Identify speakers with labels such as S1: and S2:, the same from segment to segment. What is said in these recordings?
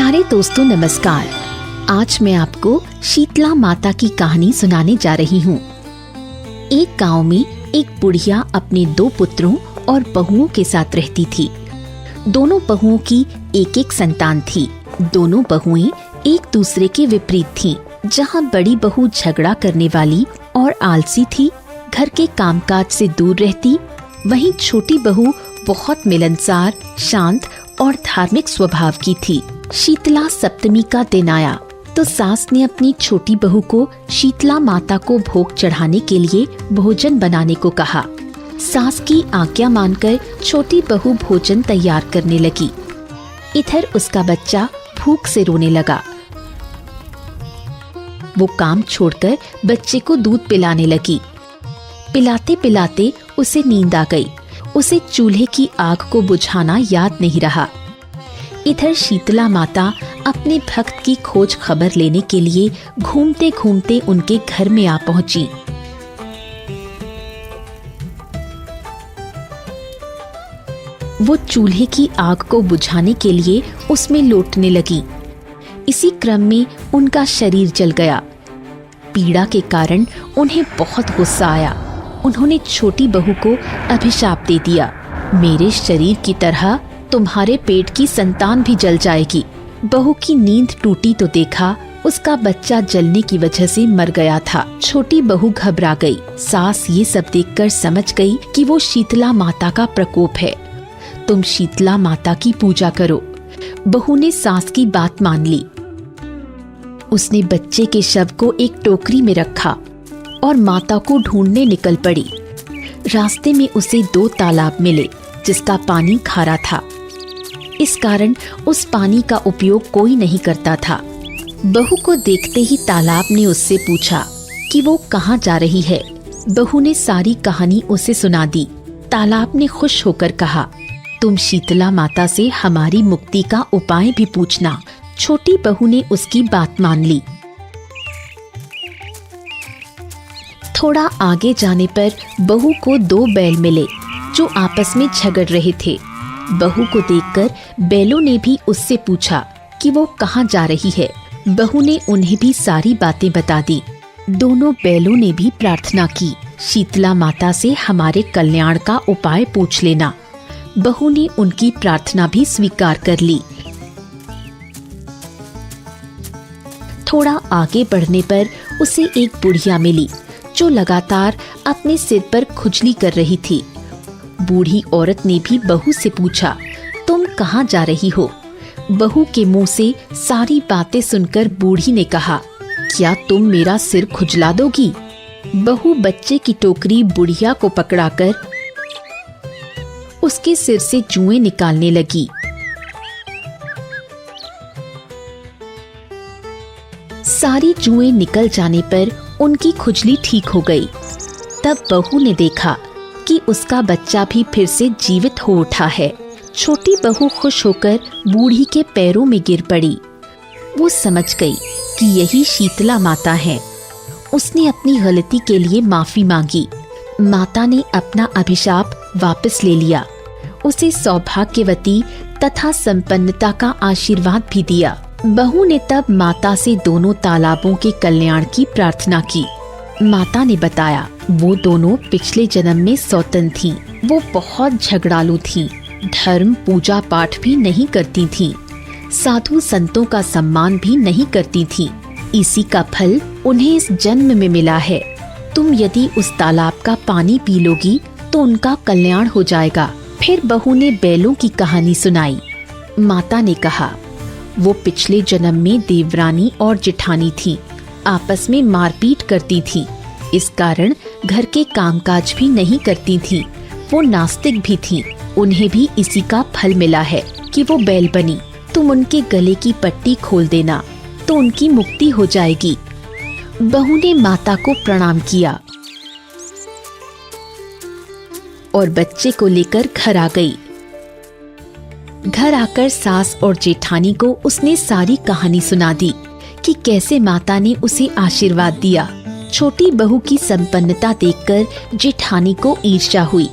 S1: प्यारे दोस्तों नमस्कार। आज मैं आपको शीतला माता की कहानी सुनाने जा रही हूँ। एक गांव में एक बुढ़िया अपने 2 पुत्रों और बहुओं के साथ रहती थी। दोनों बहुओं की एक एक संतान थी। दोनों बहुएं एक दूसरे के विपरीत थीं। जहाँ बड़ी बहू झगड़ा करने वाली और आलसी थी, घर के कामकाज से दूर रहती, वहीं छोटी बहू बहुत मिलनसार, शांत और धार्मिक स्वभाव की थी। शीतला सप्तमी का दिन आया तो सास ने अपनी छोटी बहू को शीतला माता को भोग चढ़ाने के लिए भोजन बनाने को कहा। सास की आज्ञा मानकर छोटी बहू भोजन तैयार करने लगी। इधर उसका बच्चा भूख से रोने लगा। वो काम छोड़कर बच्चे को दूध पिलाने लगी। पिलाते पिलाते उसे नींद आ गई। उसे चूल्हे की आग को बुझाना याद नहीं रहा। इधर शीतला माता अपने भक्त की खोज खबर लेने के लिए घूमते घूमते उनके घर में आ पहुंची। वो चूल्हे की आग को बुझाने के लिए उसमें लोटने लगी। इसी क्रम में उनका शरीर जल गया। पीड़ा के कारण उन्हें बहुत गुस्सा आया। उन्होंने छोटी बहू को अभिशाप दे दिया, मेरे शरीर की तरह तुम्हारे पेट की संतान भी जल जाएगी। बहू की नींद टूटी तो देखा उसका बच्चा जलने की वजह से मर गया था। छोटी बहू घबरा गई। सास ये सब देखकर समझ गई कि वो शीतला माता का प्रकोप है। तुम शीतला माता की पूजा करो। बहू ने सास की बात मान ली। उसने बच्चे के शव को एक टोकरी में रखा और माता को ढूंढने निकल पड़ी। रास्ते में उसे 2 तालाब मिले जिसका पानी खारा था। इस कारण उस पानी का उपयोग कोई नहीं करता था। बहू को देखते ही तालाब ने उससे पूछा कि वो कहाँ जा रही है। बहू ने सारी कहानी उसे सुना दी। तालाब ने खुश होकर कहा, तुम शीतला माता से हमारी मुक्ति का उपाय भी पूछना। छोटी बहू ने उसकी बात मान ली। थोड़ा आगे जाने पर बहू को 2 बैल मिले जो आपस में झगड़ रहे थे। बहू को देखकर बैलों ने भी उससे पूछा कि वो कहाँ जा रही है। बहू ने उन्हें भी सारी बातें बता दी। दोनों बैलों ने भी प्रार्थना की, शीतला माता से हमारे कल्याण का उपाय पूछ लेना। बहू ने उनकी प्रार्थना भी स्वीकार कर ली। थोड़ा आगे बढ़ने पर उसे एक बुढ़िया मिली जो लगातार अपने सिर पर खुजली कर रही थी। बूढ़ी औरत ने भी बहू से पूछा, तुम कहाँ जा रही हो? बहू के मुंह से सारी बातें सुनकर बूढ़ी ने कहा, क्या तुम मेरा सिर खुजला दोगी? बहू बच्चे की टोकरी बुढ़िया को पकड़ाकर उसके सिर से जुएं निकालने लगी। सारी जुएं निकल जाने पर उनकी खुजली ठीक हो गई। तब बहू ने देखा कि उसका बच्चा भी फिर से जीवित हो उठा है। छोटी बहू खुश होकर बूढ़ी के पैरों में गिर पड़ी। वो समझ गई कि यही शीतला माता है। उसने अपनी गलती के लिए माफी मांगी। माता ने अपना अभिशाप वापस ले लिया। उसे सौभाग्यवती तथा संपन्नता का आशीर्वाद भी दिया। बहू ने तब माता से दोनों तालाबों के कल्याण की प्रार्थना की। माता ने बताया, वो दोनों पिछले जन्म में सौतन थीं। वो बहुत झगड़ालू थीं। धर्म पूजा पाठ भी नहीं करती थीं। साधु संतों का सम्मान भी नहीं करती थीं। इसी का फल उन्हें इस जन्म में मिला है। तुम यदि उस तालाब का पानी पी लोगी तो उनका कल्याण हो जाएगा। फिर बहू ने बैलों की कहानी सुनाई। माता ने कहा, वो पिछले जन्म में देवरानी और जेठानी थी। आपस में मारपीट करती थी। इस कारण घर के कामकाज भी नहीं करती थी। वो नास्तिक भी थी। उन्हें भी इसी का फल मिला है कि वो बैल बनी। तुम उनके गले की पट्टी खोल देना तो उनकी मुक्ति हो जाएगी। बहू ने माता को प्रणाम किया और बच्चे को लेकर घर आ गई। घर आकर सास और जेठानी को उसने सारी कहानी सुना दी कि कैसे माता ने उसे आशीर्वाद दिया। छोटी बहू की संपन्नता देखकर जेठानी को ईर्ष्या हुई।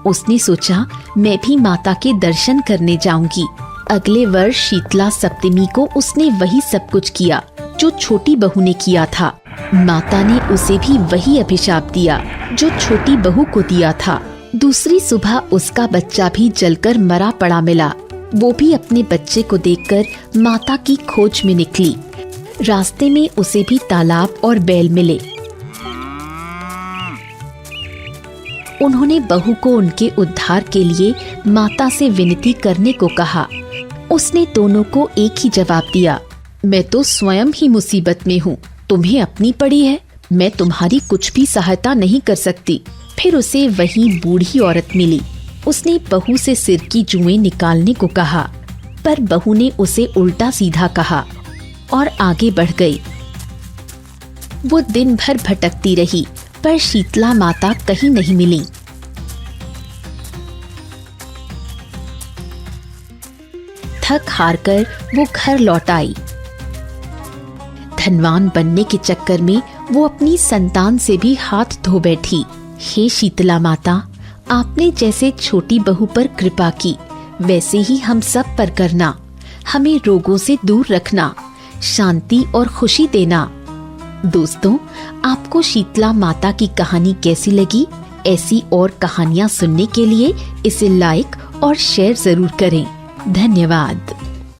S1: उसने सोचा, मैं भी माता के दर्शन करने जाऊंगी। अगले वर्ष शीतला सप्तमी को उसने वही सब कुछ किया जो छोटी बहू ने किया था। माता ने उसे भी वही अभिशाप दिया जो छोटी बहू को दिया था। दूसरी सुबह उसका बच्चा भी जलकर मरा पड़ा मिला। वो भी अपने बच्चे को देखकर माता की खोज में निकली। रास्ते में उसे भी तालाब और बैल मिले। उन्होंने बहू को उनके उद्धार के लिए माता से विनती करने को कहा। उसने दोनों को एक ही जवाब दिया, मैं तो स्वयं ही मुसीबत में हूँ, तुम्हें अपनी पड़ी है, मैं तुम्हारी कुछ भी सहायता नहीं कर सकती। फिर उसे वही बूढ़ी औरत मिली। उसने बहू से सिर की जुएं निकालने को कहा, पर बहू ने उसे उल्टा सीधा कहा और आगे बढ़ गई। वो दिन भर भटकती रही, पर शीतला माता कहीं नहीं मिली। थक हार कर वो घर लौट आई। धनवान बनने के चक्कर में वो अपनी संतान से भी हाथ धो बैठी। हे शीतला माता, आपने जैसे छोटी बहू पर कृपा की, वैसे ही हम सब पर करना। हमें रोगों से दूर रखना, शांति और खुशी देना। दोस्तों, आपको शीतला माता की कहानी कैसी लगी? ऐसी और कहानियाँ सुनने के लिए इसे लाइक और शेयर जरूर करें। धन्यवाद।